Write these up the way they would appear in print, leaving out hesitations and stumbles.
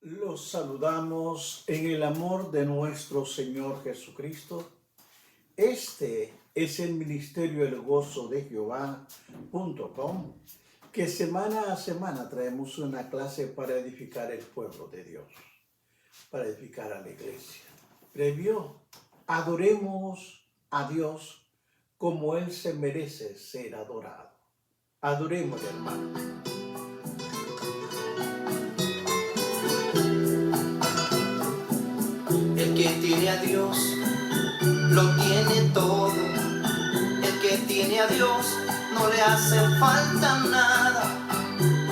Los saludamos en el amor de nuestro Señor Jesucristo. Este es el Ministerio El Gozo de Jehová.com, que semana a semana traemos una clase para edificar el pueblo de Dios, para edificar a la iglesia. Previo, adoremos a Dios como Él se merece ser adorado. Adoremos, hermano. El que tiene a Dios lo tiene todo. El que tiene a Dios no le hace falta nada.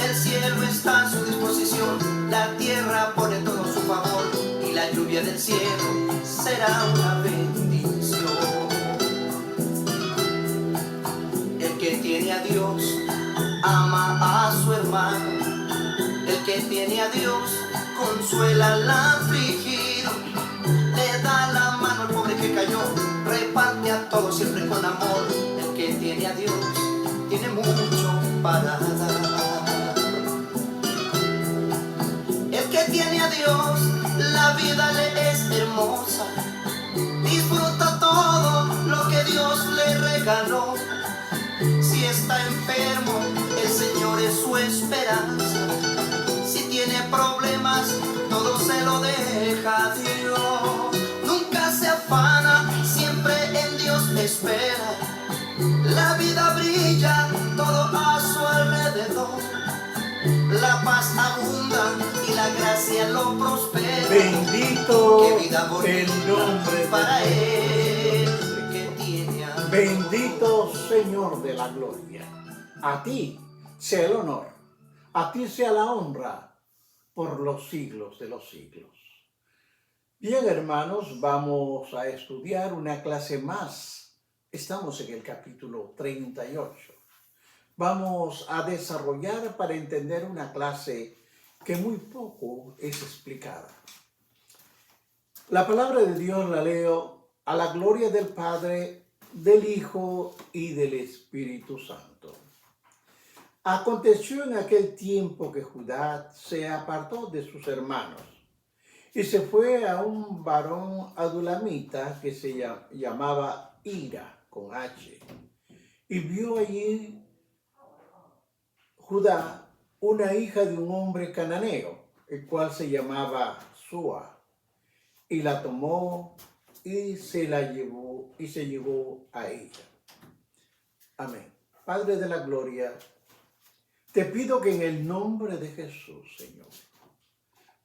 El cielo está a su disposición, la tierra pone todo a su favor y la lluvia del cielo será una bendición. El que tiene a Dios ama a su hermano. El que tiene a Dios consuela al afligido. Le da la mano al pobre que cayó, reparte a todos siempre con amor. El que tiene a Dios tiene mucho para dar. El que tiene a Dios, la vida le es hermosa. Disfruta todo lo que Dios le regaló. Si está enfermo, el Señor es su esperanza. Si tiene problemas, todo se lo deja a Dios. Nunca se afana, siempre en Dios espera. La vida brilla, todo a su alrededor. La paz abunda y la gracia lo prospera. Bendito Qué vida bonita el nombre para de Dios. él que tiene a Dios. Bendito Señor de la gloria. A ti sea el honor, a ti sea la honra por los siglos de los siglos. Bien, hermanos, vamos a estudiar una clase más. Estamos en el capítulo 38. Vamos a desarrollar para entender una clase que muy poco es explicada. La palabra de Dios la leo a la gloria del Padre, del Hijo y del Espíritu Santo. Aconteció en aquel tiempo que Judá se apartó de sus hermanos y se fue a un varón adulamita que se llamaba Ira, con H, y vio allí Judá una hija de un hombre cananeo, el cual se llamaba Sua, y la tomó y se llevó a ella. Amén. Padre de la gloria, te pido que en el nombre de Jesús, Señor,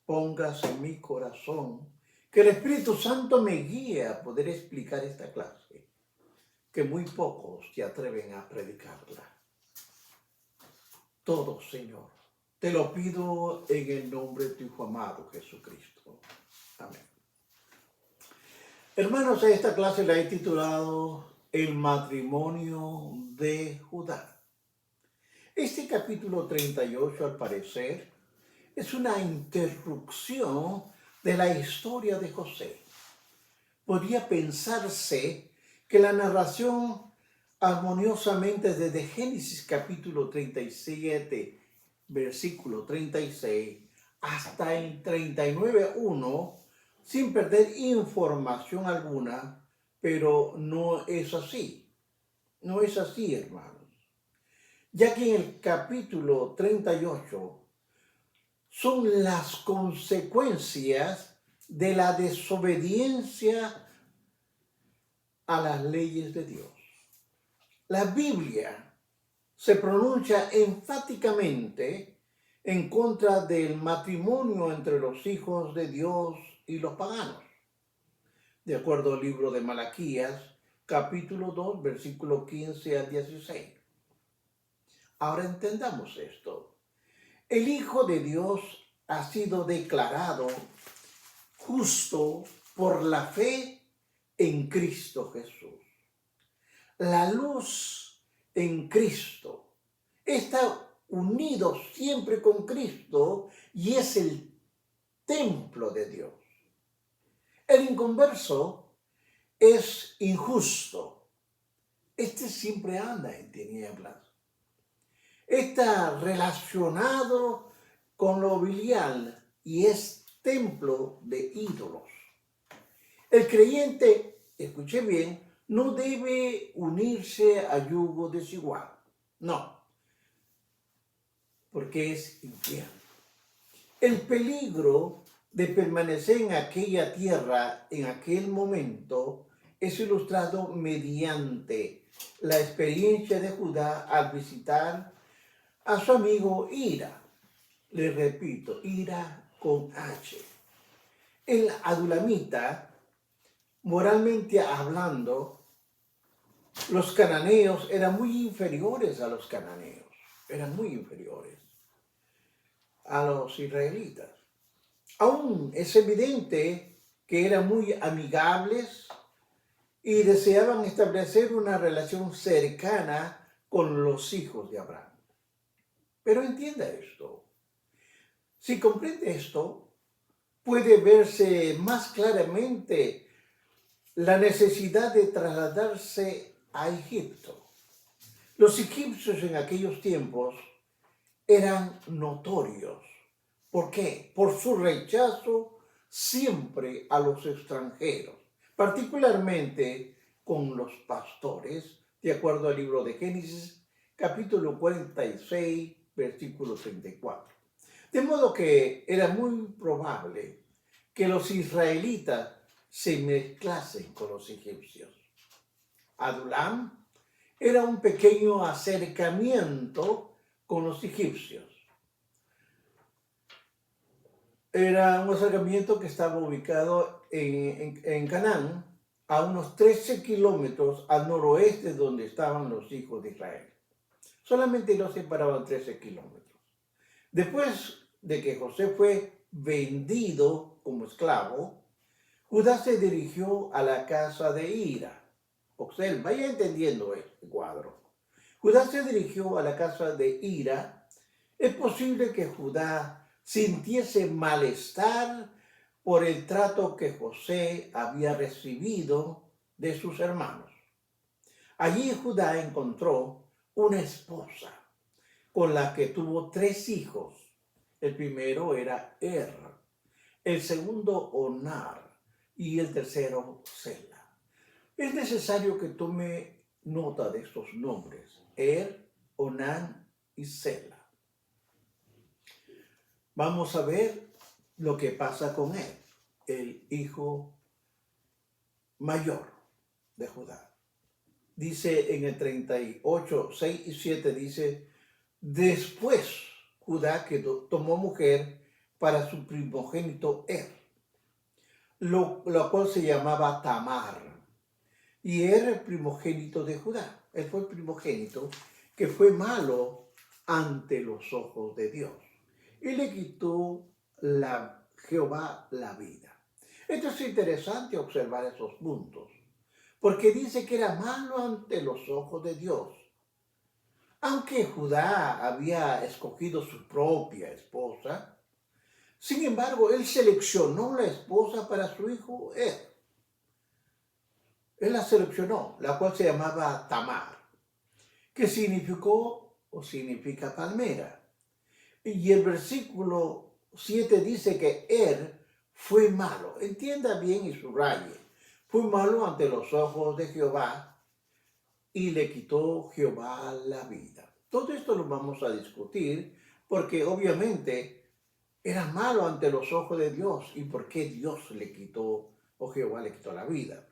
pongas en mi corazón que el Espíritu Santo me guíe a poder explicar esta clase, que muy pocos se atreven a predicarla. Todo, Señor, te lo pido en el nombre de tu Hijo amado Jesucristo. Amén. Hermanos, a esta clase la he titulado El matrimonio de Judá. Este capítulo 38, al parecer, es una interrupción de la historia de José. Podría pensarse que la narración armoniosamente desde Génesis capítulo 37, versículo 36, hasta el 39:1, sin perder información alguna, pero no es así. No es así, hermanos. Ya que en el capítulo 38 son las consecuencias de la desobediencia a las leyes de Dios. La Biblia se pronuncia enfáticamente en contra del matrimonio entre los hijos de Dios y los paganos. De acuerdo al libro de Malaquías, capítulo 2, versículo 15 al 16. Ahora entendamos esto. El Hijo de Dios ha sido declarado justo por la fe en Cristo Jesús. La luz en Cristo está unido siempre con Cristo y es el templo de Dios. El inconverso es injusto. Este siempre anda en tinieblas. Está relacionado con lo bilial y es templo de ídolos. El creyente, escuche bien, no debe unirse a yugo desigual. No, porque es infierno. El peligro de permanecer en aquella tierra en aquel momento es ilustrado mediante la experiencia de Judá al visitar a su amigo Hira. Le repito, Hira con H. El adulamita, moralmente hablando, los cananeos eran muy inferiores a los cananeos, eran muy inferiores a los israelitas. Aún es evidente que eran muy amigables y deseaban establecer una relación cercana con los hijos de Abraham. Pero entienda esto. Si comprende esto, puede verse más claramente la necesidad de trasladarse a Egipto. Los egipcios en aquellos tiempos eran notorios. ¿Por qué? Por su rechazo siempre a los extranjeros, particularmente con los pastores, de acuerdo al libro de Génesis, capítulo 46, versículo 34. De modo que era muy probable que los israelitas se mezclasen con los egipcios. Adulam era un pequeño acercamiento con los egipcios. Era un acercamiento que estaba ubicado en Canaán, a unos 13 kilómetros al noroeste de donde estaban los hijos de Israel. Solamente los separaban 13 kilómetros. Después de que José fue vendido como esclavo, Judá se dirigió a la casa de Hira. Observen, vaya entendiendo este cuadro. Judá se dirigió a la casa de Hira. Es posible que Judá sintiese malestar por el trato que José había recibido de sus hermanos. Allí Judá encontró una esposa con la que tuvo 3 hijos. El primero era el segundo Onar y el tercero Sela. Es necesario que tome nota de estos nombres: Onán y Sela. Vamos a ver lo que pasa con el hijo mayor de Judá. Dice en el 38, 6 y 7, dice: después Judá tomó mujer para su primogénito lo cual se llamaba Tamar. Y era el primogénito de Judá. Él fue el primogénito que fue malo ante los ojos de Dios. Y le quitó Jehová la vida. Esto es interesante observar esos puntos, porque dice que era malo ante los ojos de Dios. Aunque Judá había escogido su propia esposa, sin embargo, él seleccionó la esposa para su hijo Él la seleccionó, la cual se llamaba Tamar, que significa palmera. Y el versículo 7 dice que fue malo. Entienda bien y subraye. Fue malo ante los ojos de Jehová y le quitó Jehová la vida. Todo esto lo vamos a discutir porque obviamente era malo ante los ojos de Dios. ¿Y por qué Dios le quitó, o Jehová le quitó la vida?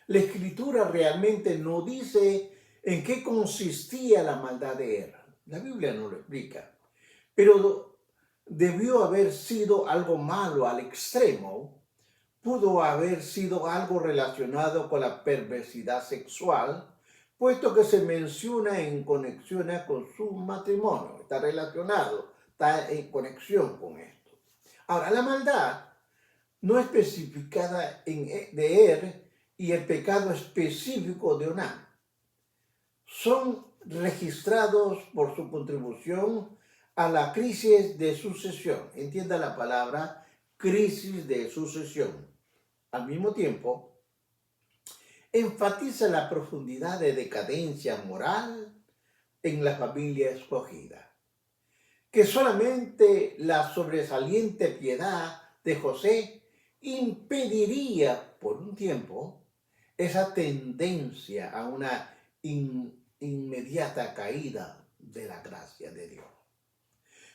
La Escritura realmente no dice en qué consistía la maldad de La Biblia no lo explica. Pero debió haber sido algo malo al extremo. Pudo haber sido algo relacionado con la perversidad sexual, puesto que se menciona en conexión con su matrimonio. Está relacionado, está en conexión con esto. Ahora, la maldad no especificada de y el pecado específico de Onán son registrados por su contribución a la crisis de sucesión. Entienda la palabra crisis de sucesión. Al mismo tiempo, enfatiza la profundidad de decadencia moral en la familia escogida. que solamente la sobresaliente piedad de José impediría por un tiempo esa tendencia a una inmediata caída de la gracia de Dios.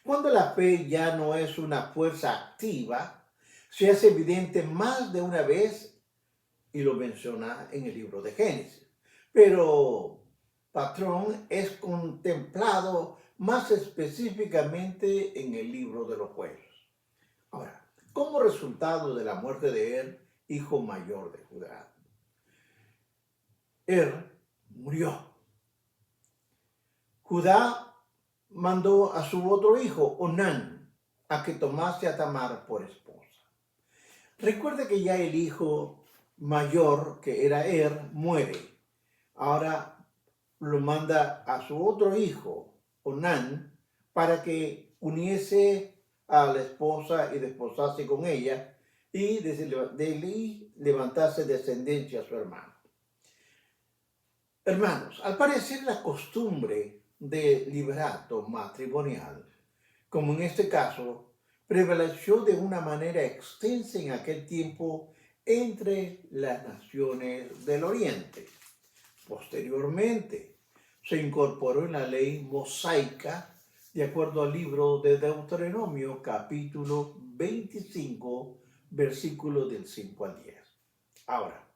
Cuando la fe ya no es una fuerza activa, se hace evidente más de una vez y lo menciona en el libro de Génesis. Pero patrón es contemplado más específicamente en el libro de los jueces. Ahora, como resultado de la muerte de hijo mayor de Judá, murió. Judá mandó a su otro hijo, Onán, a que tomase a Tamar por esposa. Recuerde que ya el hijo mayor, que era muere. Ahora lo manda a su otro hijo, Onán, para que uniese a la esposa y desposase con ella y de levantase descendencia a su hermano. Hermanos, al parecer la costumbre de liberato matrimonial, como en este caso, prevaleció de una manera extensa en aquel tiempo entre las naciones del Oriente. Posteriormente, se incorporó en la ley mosaica de acuerdo al libro de Deuteronomio, capítulo 25, versículo del 5 al 10. Ahora,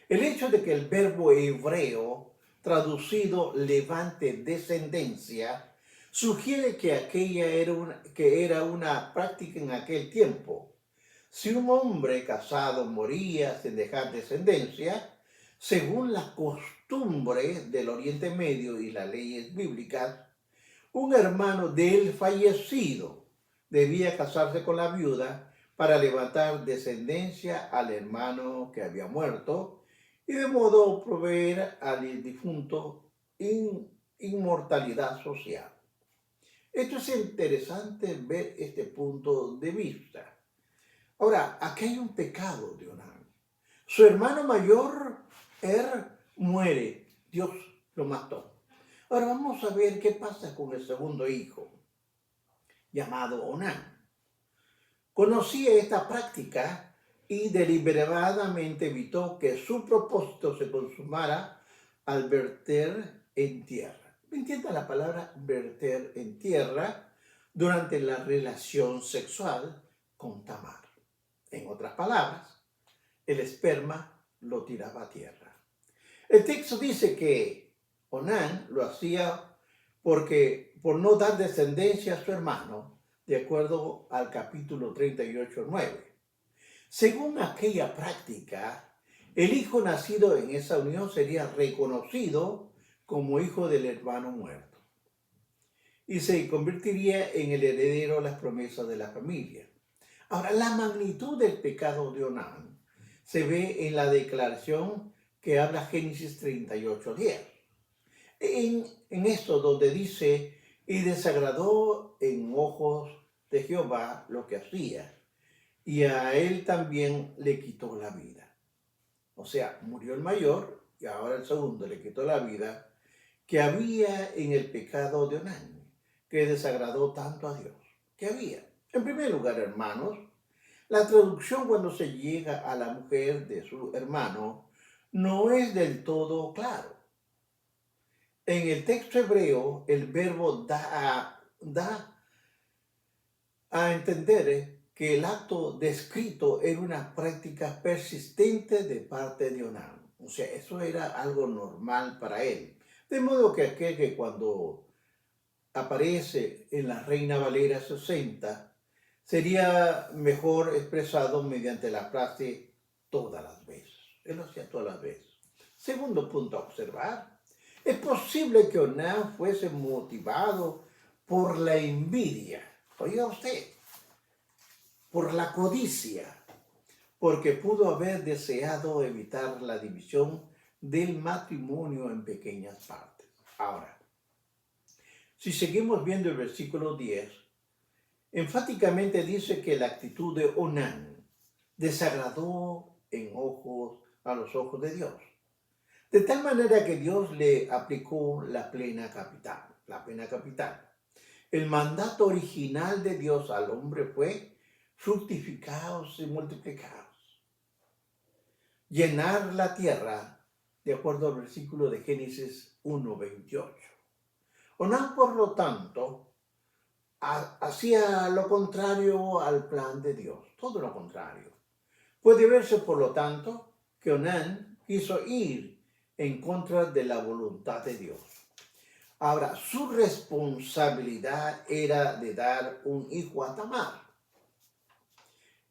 el hecho de que el verbo hebreo traducido levante descendencia sugiere que aquella era una práctica en aquel tiempo. Si un hombre casado moría sin dejar descendencia, según la costumbre del Oriente Medio y las leyes bíblicas, un hermano del fallecido debía casarse con la viuda para levantar descendencia al hermano que había muerto y de modo proveer al difunto inmortalidad social. Esto es interesante ver este punto de vista. Ahora, aquí hay un pecado de Onán. Su hermano mayor, muere. Dios lo mató. Ahora vamos a ver qué pasa con el segundo hijo, llamado Onán. Conocía esta práctica y deliberadamente evitó que su propósito se consumara al verter en tierra. ¿Me entiende la palabra verter en tierra? Durante la relación sexual con Tamar. En otras palabras, el esperma lo tiraba a tierra. El texto dice que Onán lo hacía por no dar descendencia a su hermano, de acuerdo al capítulo 38, 9. Según aquella práctica, el hijo nacido en esa unión sería reconocido como hijo del hermano muerto y se convertiría en el heredero de las promesas de la familia. Ahora, la magnitud del pecado de Onán se ve en la declaración que habla Génesis 38, 10. En esto donde dice, y desagradó en ojos de Jehová lo que hacía, y a él también le quitó la vida. O sea, murió el mayor y ahora el segundo le quitó la vida que había en el pecado de Onán, que desagradó tanto a Dios. ¿Qué había? En primer lugar, hermanos, la traducción cuando se llega a la mujer de su hermano no es del todo claro. En el texto hebreo, el verbo da a entender que el acto descrito era una práctica persistente de parte de Onán. O sea, eso era algo normal para él. De modo que aquel que cuando aparece en la Reina Valera 60 sería mejor expresado mediante la frase todas las veces. Él lo hacía todas las veces. Segundo punto a observar. Es posible que Onán fuese motivado por la envidia. Oiga usted, por la codicia, porque pudo haber deseado evitar la división del matrimonio en pequeñas partes. Ahora, si seguimos viendo el versículo 10, enfáticamente dice que la actitud de Onán desagradó a los ojos de Dios. De tal manera que Dios le aplicó la pena capital. El mandato original de Dios al hombre fue fructificaos y multiplicaos. Llenar la tierra, de acuerdo al versículo de Génesis 1:28. Onán, por lo tanto, hacía lo contrario al plan de Dios, todo lo contrario. Puede verse, por lo tanto, que Onán quiso ir en contra de la voluntad de Dios. Ahora, su responsabilidad era de dar un hijo a Tamar.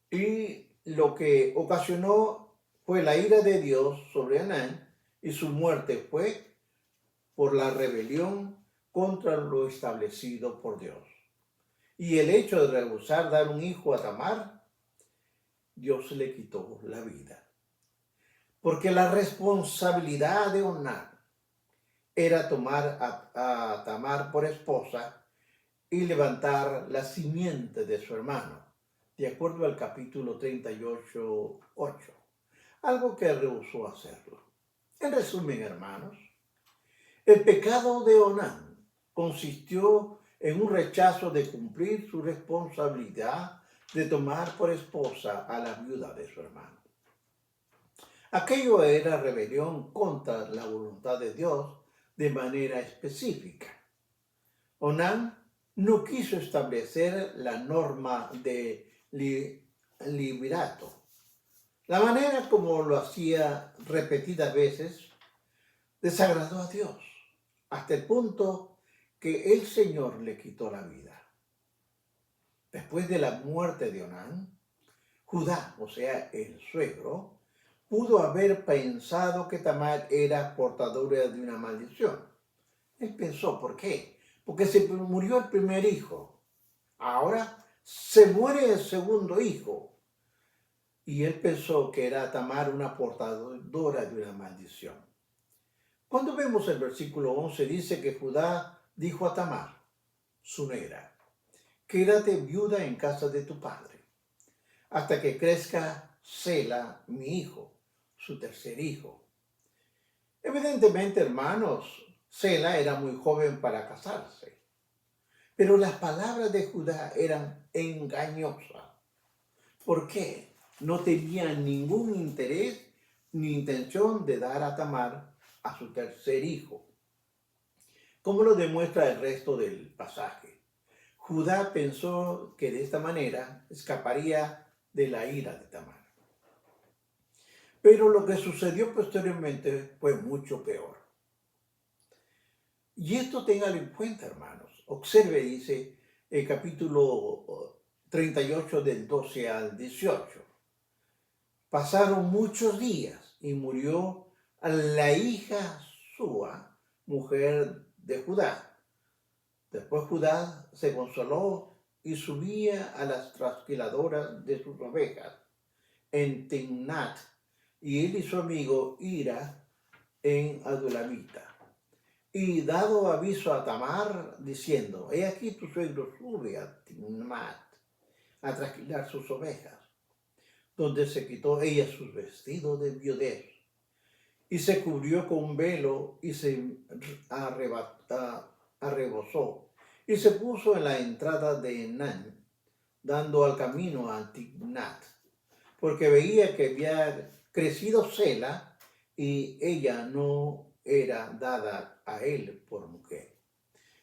Y lo que ocasionó fue la ira de Dios sobre Onán, y su muerte fue por la rebelión contra lo establecido por Dios. Y el hecho de rehusar dar un hijo a Tamar, Dios le quitó la vida. Porque la responsabilidad de Onán era tomar a Tamar por esposa y levantar la simiente de su hermano, de acuerdo al capítulo 38:8, algo que rehusó hacerlo. En resumen, hermanos, el pecado de Onán consistió en un rechazo de cumplir su responsabilidad de tomar por esposa a la viuda de su hermano. Aquello era rebelión contra la voluntad de Dios de manera específica. Onán no quiso establecer la norma de liberato. La manera como lo hacía repetidas veces desagradó a Dios, hasta el punto que el Señor le quitó la vida. Después de la muerte de Onán, Judá, o sea, el suegro, pudo haber pensado que Tamar era portadora de una maldición. Él pensó, ¿por qué? Porque se murió el primer hijo. Ahora se muere el segundo hijo. Y él pensó que era Tamar una portadora de una maldición. Cuando vemos el versículo 11, dice que Judá dijo a Tamar, su nuera, quédate viuda en casa de tu padre, hasta que crezca Sela, mi hijo, su tercer hijo. Evidentemente, hermanos, Sela era muy joven para casarse, pero las palabras de Judá eran engañosas. ¿Por qué? No tenía ningún interés ni intención de dar a Tamar a su tercer hijo, como lo demuestra el resto del pasaje. Judá pensó que de esta manera escaparía de la ira de Tamar. Pero lo que sucedió posteriormente fue mucho peor. Y esto téngalo en cuenta, hermanos. Observe, dice el capítulo 38 del 12 al 18. Pasaron muchos días y murió la hija Súa, mujer de Judá. Después Judá se consoló y subía a las trasquiladoras de sus ovejas en Timnat, y él y su amigo Ira en Adulamita. Y dado aviso a Tamar, diciendo, he aquí tu suegro sube a Timnat a trasquilar sus ovejas, donde se quitó ella sus vestidos de viudez, y se cubrió con un velo y se arrebozó, y se puso en la entrada de Enán, dando al camino a Timnat, porque veía que había crecido Sela y ella no era dada a él por mujer.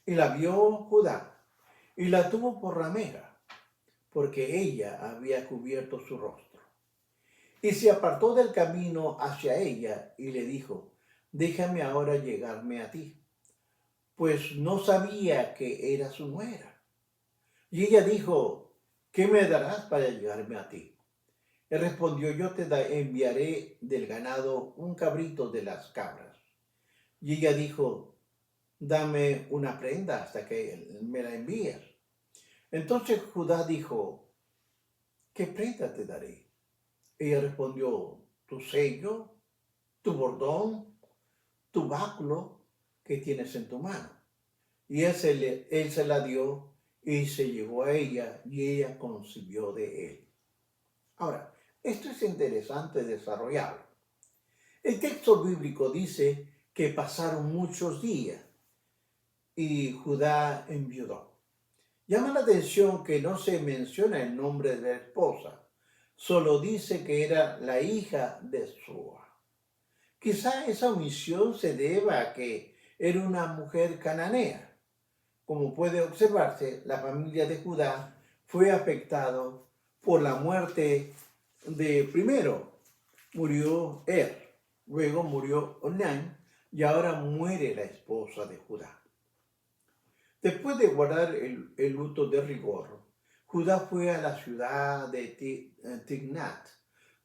Y la vio Judá y la tuvo por ramera, porque ella había cubierto su rostro. Y se apartó del camino hacia ella y le dijo, déjame ahora llegarme a ti, pues no sabía que era su nuera. Y ella dijo, ¿qué me darás para llegarme a ti? Él respondió, yo te enviaré del ganado un cabrito de las cabras. Y ella dijo, dame una prenda hasta que me la envíes. Entonces Judá dijo, ¿qué prenda te daré? Ella respondió, tu sello, tu bordón, tu báculo que tienes en tu mano. Y él se la dio y se llevó a ella y ella concibió de él. Ahora, esto es interesante desarrollarlo. El texto bíblico dice que pasaron muchos días y Judá enviudó. Llama la atención que no se menciona el nombre de la esposa, solo dice que era la hija de Sua. Quizá esa omisión se deba a que era una mujer cananea. Como puede observarse, la familia de Judá fue afectado por la muerte de primero murió luego murió Onán y ahora muere la esposa de Judá. Después de guardar el luto de rigor, Judá fue a la ciudad de Tignat,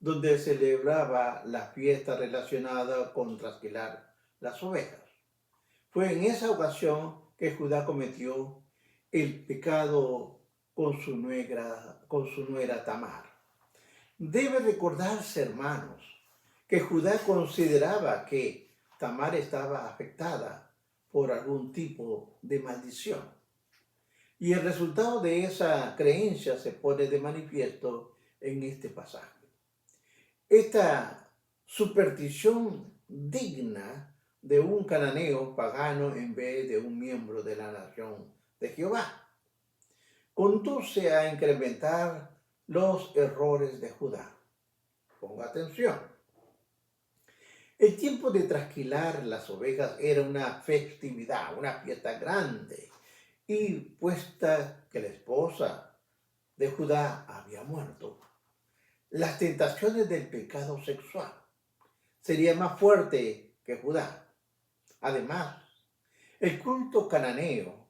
donde celebraba la fiesta relacionada con trasquilar las ovejas. Fue en esa ocasión que Judá cometió el pecado con su nuera Tamar. Debe recordarse, hermanos, que Judá consideraba que Tamar estaba afectada por algún tipo de maldición. Y el resultado de esa creencia se pone de manifiesto en este pasaje. Esta superstición digna de un cananeo pagano en vez de un miembro de la nación de Jehová conduce a incrementar los errores de Judá. Ponga atención. El tiempo de trasquilar las ovejas era una festividad, una fiesta grande, y puesta que la esposa de Judá había muerto, las tentaciones del pecado sexual serían más fuertes que Judá. Además, el culto cananeo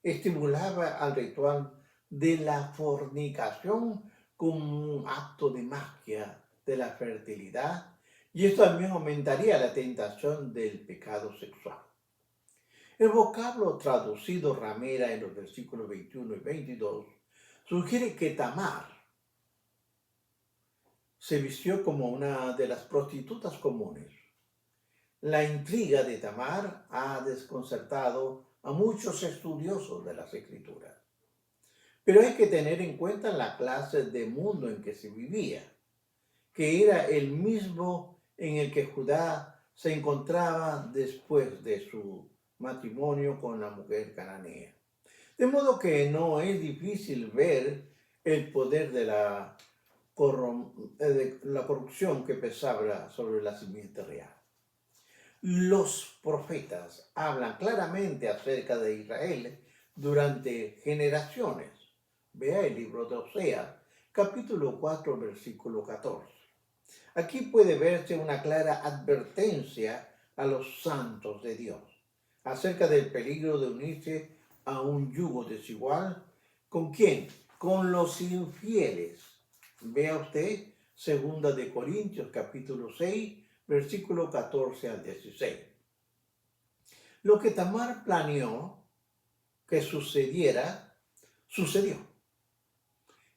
estimulaba al ritual de la fornicación como un acto de magia de la fertilidad, y esto también aumentaría la tentación del pecado sexual. El vocablo traducido ramera en los versículos 21 y 22 sugiere que Tamar se vistió como una de las prostitutas comunes. La intriga de Tamar ha desconcertado a muchos estudiosos de las Escrituras. Pero hay que tener en cuenta la clase de mundo en que se vivía, que era el mismo en el que Judá se encontraba después de su matrimonio con la mujer cananea. De modo que no es difícil ver el poder de la corrupción que pesaba sobre la simiente real. Los profetas hablan claramente acerca de Israel durante generaciones. Vea el libro de Oseas, capítulo 4, versículo 14. Aquí puede verse una clara advertencia a los santos de Dios acerca del peligro de unirse a un yugo desigual. ¿Con quién? Con los infieles. Vea usted 2 de Corintios capítulo 6, versículo 14 al 16. Lo que Tamar planeó que sucediera, sucedió.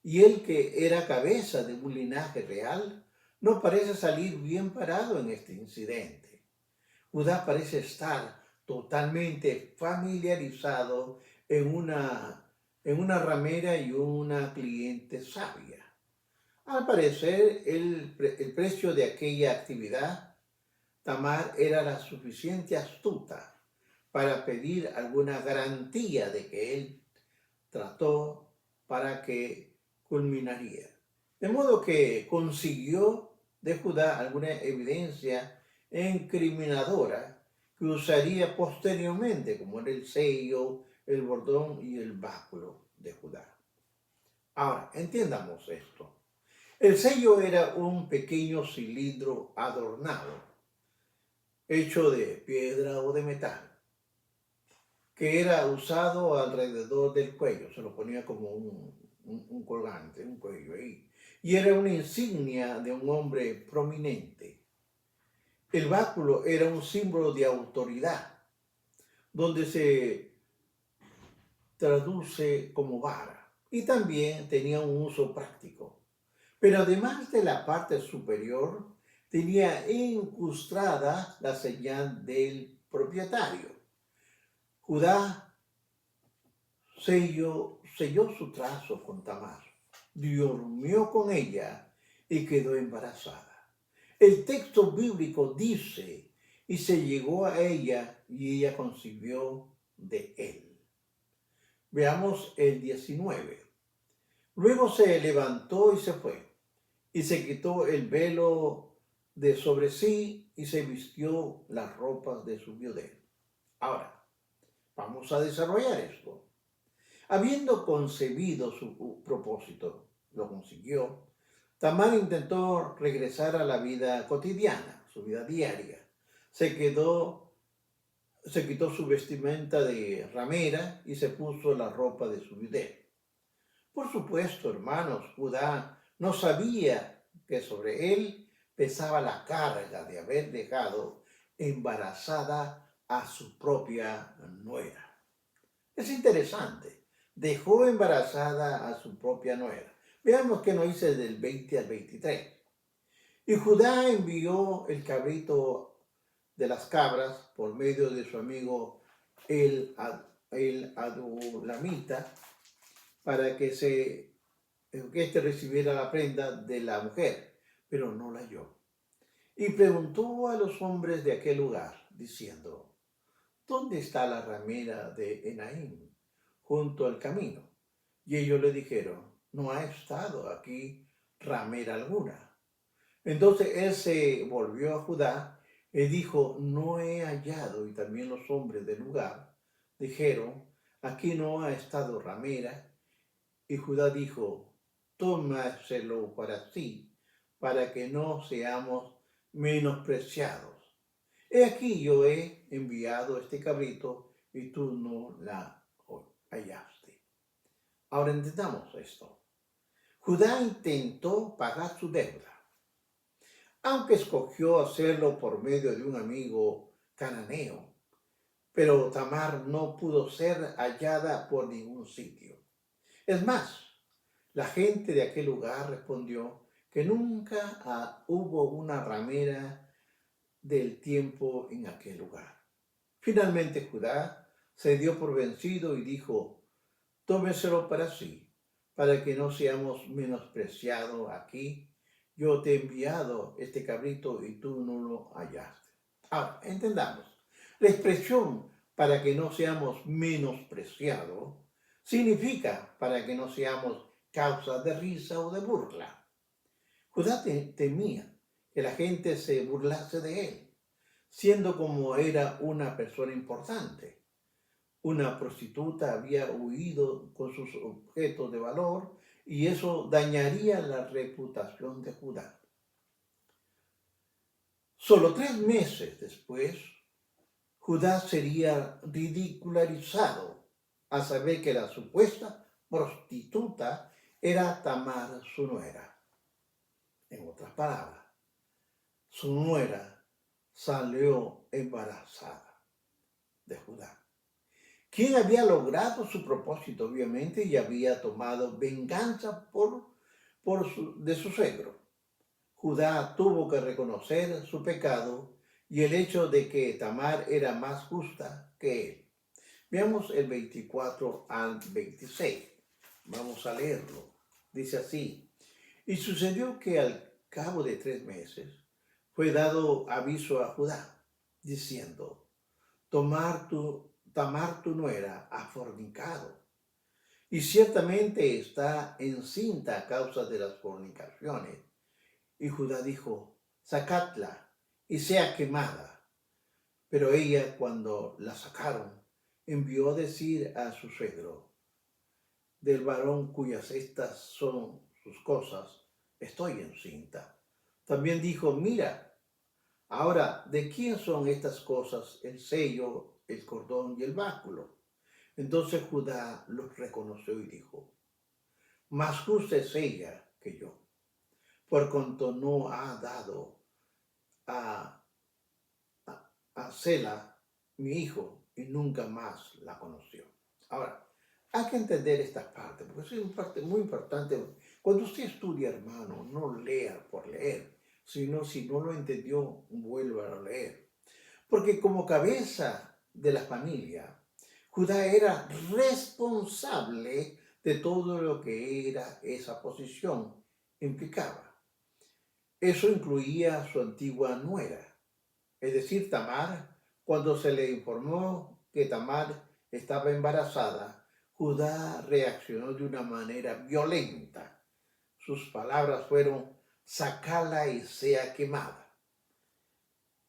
Y él, que era cabeza de un linaje real, no parece salir bien parado en este incidente. Judá parece estar totalmente familiarizado en una ramera y una cliente sabia. Al parecer, el precio de aquella actividad, Tamar era la suficiente astuta para pedir alguna garantía de que él trató para que culminaría. De modo que consiguió de Judá alguna evidencia incriminadora que usaría posteriormente, como era el sello, el bordón y el báculo de Judá. Ahora, entendamos esto. El sello era un pequeño cilindro adornado, hecho de piedra o de metal, que era usado alrededor del cuello. Se lo ponía como un colgante, un cuello ahí. Y era una insignia de un hombre prominente. El báculo era un símbolo de autoridad, donde se traduce como vara, y también tenía un uso práctico. Pero además de la parte superior, tenía incrustada la señal del propietario. Judá selló su trazo con Tamar, durmió con ella y quedó embarazada. El texto bíblico dice, y se llegó a ella y ella concibió de él. Veamos el 19. Luego se levantó y se fue, y se quitó el velo de sobre sí y se vistió las ropas de su viudez. Ahora, vamos a desarrollar esto. Habiendo concebido su propósito, lo consiguió. Tamar intentó regresar a la vida cotidiana, su vida diaria. Se quitó su vestimenta de ramera y se puso la ropa de su viudez. Por supuesto, hermanos, Judá no sabía que sobre él pesaba la carga de haber dejado embarazada a su propia nuera. Es interesante, dejó embarazada a su propia nuera. Veamos qué nos dice del 20 al 23. Y Judá envió el cabrito de las cabras por medio de su amigo el adulamita para que éste recibiera la prenda de la mujer, pero no la halló. Y preguntó a los hombres de aquel lugar, diciendo, ¿dónde está la ramera de Enaim, junto al camino? Y ellos le dijeron, no ha estado aquí ramera alguna. Entonces él se volvió a Judá y dijo, no he hallado. Y también los hombres del lugar dijeron, aquí no ha estado ramera. Y Judá dijo, tómaselo para sí, para que no seamos menospreciados. He aquí yo he enviado este cabrito y tú no la hallaste. Ahora entendamos esto. Judá intentó pagar su deuda, aunque escogió hacerlo por medio de un amigo cananeo, pero Tamar no pudo ser hallada por ningún sitio. Es más, la gente de aquel lugar respondió que nunca hubo una ramera del tiempo en aquel lugar. Finalmente Judá se dio por vencido y dijo, tómeselo para sí, para que no seamos menospreciados aquí. Yo te he enviado este cabrito y tú no lo hallaste. Ahora, entendamos, la expresión para que no seamos menospreciados significa para que no seamos causa de risa o de burla. Judá temía que la gente se burlase de él, siendo como era una persona importante. Una prostituta había huido con sus objetos de valor y eso dañaría la reputación de Judá. Solo 3 meses después, Judá sería ridicularizado al saber que la supuesta prostituta era Tamar, su nuera. En otras palabras, su nuera salió embarazada de Judá, quien había logrado su propósito, obviamente, y había tomado venganza de su suegro. Judá tuvo que reconocer su pecado y el hecho de que Tamar era más justa que él. Veamos el 24 al 26. Vamos a leerlo. Dice así. Y sucedió que al cabo de 3 meses fue dado aviso a Judá, diciendo, Tamar tu nuera ha fornicado, y ciertamente está encinta a causa de las fornicaciones. Y Judá dijo, sacadla y sea quemada. Pero ella, cuando la sacaron, envió a decir a su suegro, del varón cuyas estas son sus cosas, estoy encinta. También dijo, mira, ahora, ¿de quién son estas cosas, el sello, el cordón y el báculo? Entonces Judá los reconoció y dijo, más justa es ella que yo, por cuanto no ha dado a Sela, mi hijo, y nunca más la conoció. Ahora, hay que entender esta parte, porque es una parte muy importante. Cuando usted estudia, hermano, no lea por leer, sino si no lo entendió, vuelva a leer. Porque como cabeza de la familia, Judá era responsable de todo lo que era esa posición implicaba. Eso incluía a su antigua nuera, es decir, Tamar. Cuando se le informó que Tamar estaba embarazada, Judá reaccionó de una manera violenta. Sus palabras fueron: sacala y sea quemada.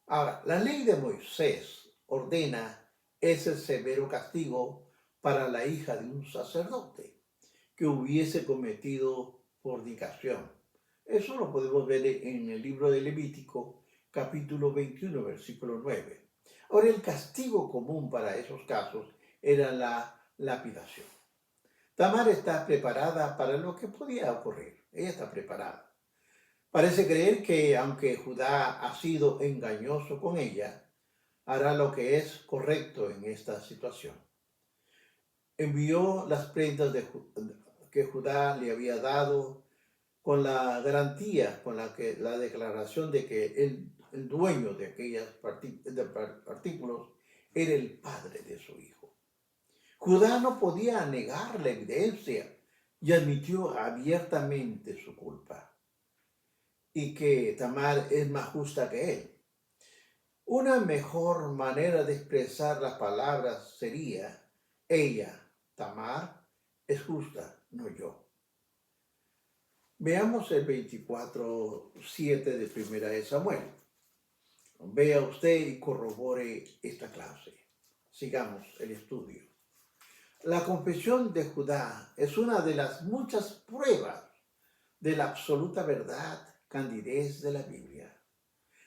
Ahora, la ley de Moisés ordena ese severo castigo para la hija de un sacerdote que hubiese cometido fornicación. Eso lo podemos ver en el libro de Levítico, capítulo 21, versículo 9. Ahora, el castigo común para esos casos era la lapidación. Tamar está preparada para lo que podía ocurrir. Ella está preparada. Parece creer que aunque Judá ha sido engañoso con ella, hará lo que es correcto en esta situación. Envió las prendas que Judá le había dado con la garantía, con la declaración de que el dueño de aquellos artículos era el padre de su hijo. Judá no podía negar la evidencia y admitió abiertamente su culpa y que Tamar es más justa que él. Una mejor manera de expresar las palabras sería: ella, Tamar, es justa, no yo. Veamos el 24:7 de Primera de Samuel. Vea usted y corrobore esta clase. Sigamos el estudio. La confesión de Judá es una de las muchas pruebas de la absoluta verdad, candidez de la Biblia.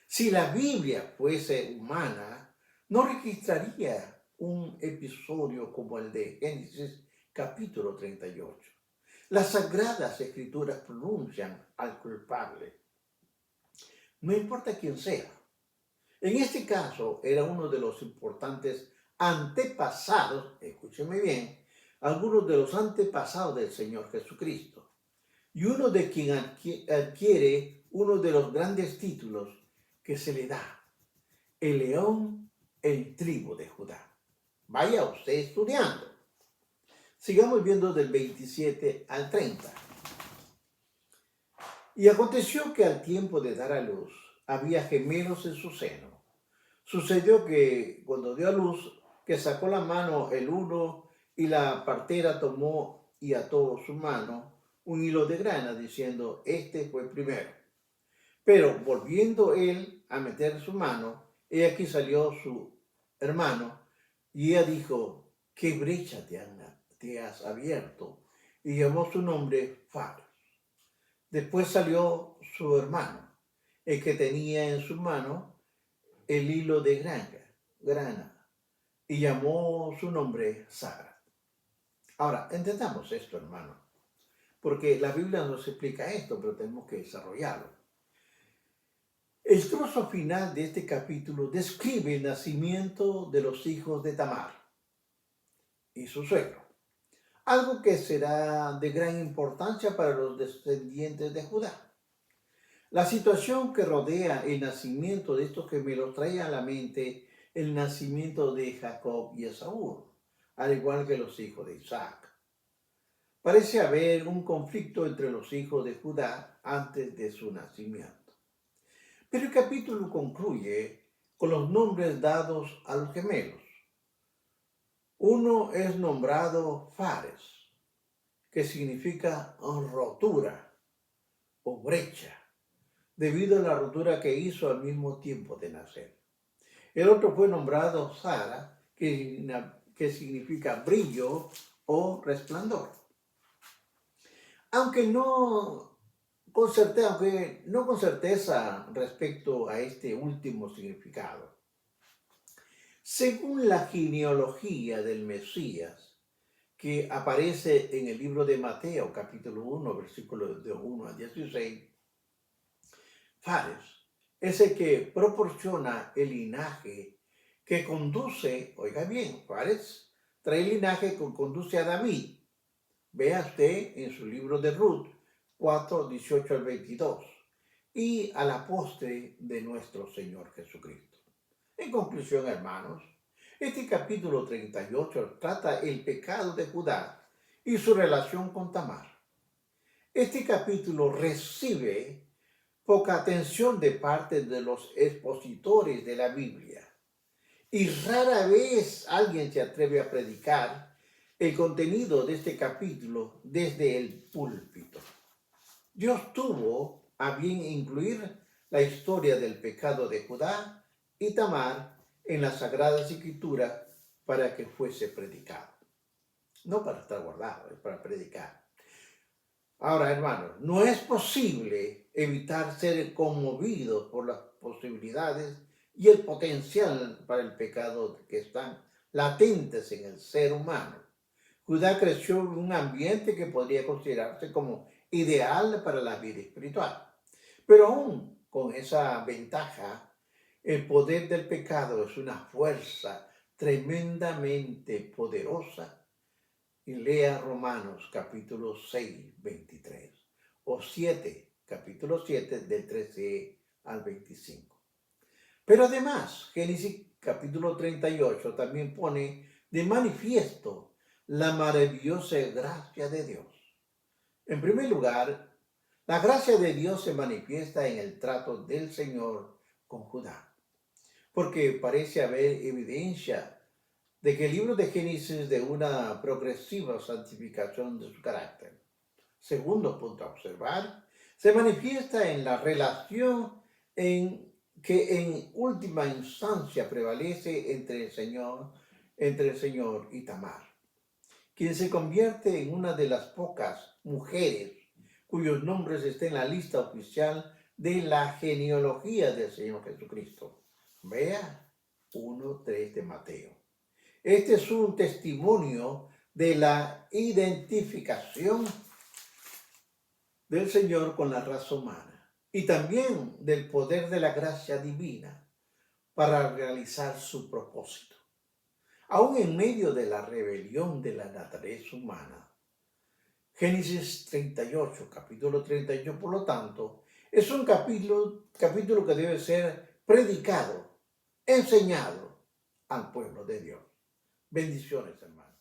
Si la Biblia fuese humana, no registraría un episodio como el de Génesis capítulo 38. Las Sagradas Escrituras pronuncian al culpable, no importa quién sea. En este caso, era uno de los importantes antepasados, escúcheme bien, algunos de los antepasados del Señor Jesucristo, y uno de quien adquiere uno de los grandes títulos que se le da: el león, el tribu de Judá. Vaya usted estudiando. Sigamos viendo del 27 al 30. Y aconteció que al tiempo de dar a luz, había gemelos en su seno. Sucedió que cuando dio a luz, que sacó la mano el uno, y la partera tomó y ató su mano un hilo de grana, diciendo: este fue primero. Pero volviendo él a meter su mano, he aquí salió su hermano, y ella dijo: ¿qué brecha te has abierto? Y llamó su nombre Fares. Después salió su hermano, el que tenía en su mano el hilo de grana, y llamó su nombre Sara. Ahora, entendamos esto, hermano, porque la Biblia nos explica esto, pero tenemos que desarrollarlo. El trozo final de este capítulo describe el nacimiento de los hijos de Tamar y su suegro, algo que será de gran importancia para los descendientes de Judá. La situación que rodea el nacimiento de estos gemelos trae a la mente el nacimiento de Jacob y Esaú, al igual que los hijos de Isaac. Parece haber un conflicto entre los hijos de Judá antes de su nacimiento. Pero el capítulo concluye con los nombres dados a los gemelos. Uno es nombrado Fares, que significa rotura o brecha, debido a la rotura que hizo al mismo tiempo de nacer. El otro fue nombrado Sara, que significa brillo o resplandor. Aunque no con certeza respecto a este último significado. Según la genealogía del Mesías, que aparece en el libro de Mateo, capítulo 1, versículos de 1 a 16, Fares es el que proporciona el linaje que conduce, oiga bien, Fares trae el linaje que conduce a David. Vea usted en su libro de Ruth, 4, 18 al 22, y a la postre de nuestro Señor Jesucristo. En conclusión, hermanos, este capítulo 38 trata el pecado de Judá y su relación con Tamar. Este capítulo recibe poca atención de parte de los expositores de la Biblia, y rara vez alguien se atreve a predicar el contenido de este capítulo desde el púlpito. Dios tuvo a bien incluir la historia del pecado de Judá y Tamar en las Sagradas Escrituras para que fuese predicado. No para estar guardado, es para predicar. Ahora, hermanos, no es posible evitar ser conmovidos por las posibilidades y el potencial para el pecado que están latentes en el ser humano. Judá creció en un ambiente que podría considerarse como ideal para la vida espiritual. Pero aún con esa ventaja, el poder del pecado es una fuerza tremendamente poderosa. Y lea Romanos capítulo 6, 23, o 7, capítulo 7, del 13 al 25. Pero además, Génesis capítulo 38 también pone de manifiesto la maravillosa gracia de Dios. En primer lugar, la gracia de Dios se manifiesta en el trato del Señor con Judá, porque parece haber evidencia de que el libro de Génesis de una progresiva santificación de su carácter. Segundo punto a observar, se manifiesta en la relación que en última instancia prevalece entre el Señor y Tamar, quien se convierte en una de las pocas mujeres cuyos nombres estén en la lista oficial de la genealogía del Señor Jesucristo. Vea 1:3 de Mateo. Este es un testimonio de la identificación del Señor con la raza humana y también del poder de la gracia divina para realizar su propósito. Aún en medio de la rebelión de la naturaleza humana, Génesis 38, capítulo 38, por lo tanto, es un capítulo que debe ser predicado, enseñado al pueblo de Dios. Bendiciones, hermanos.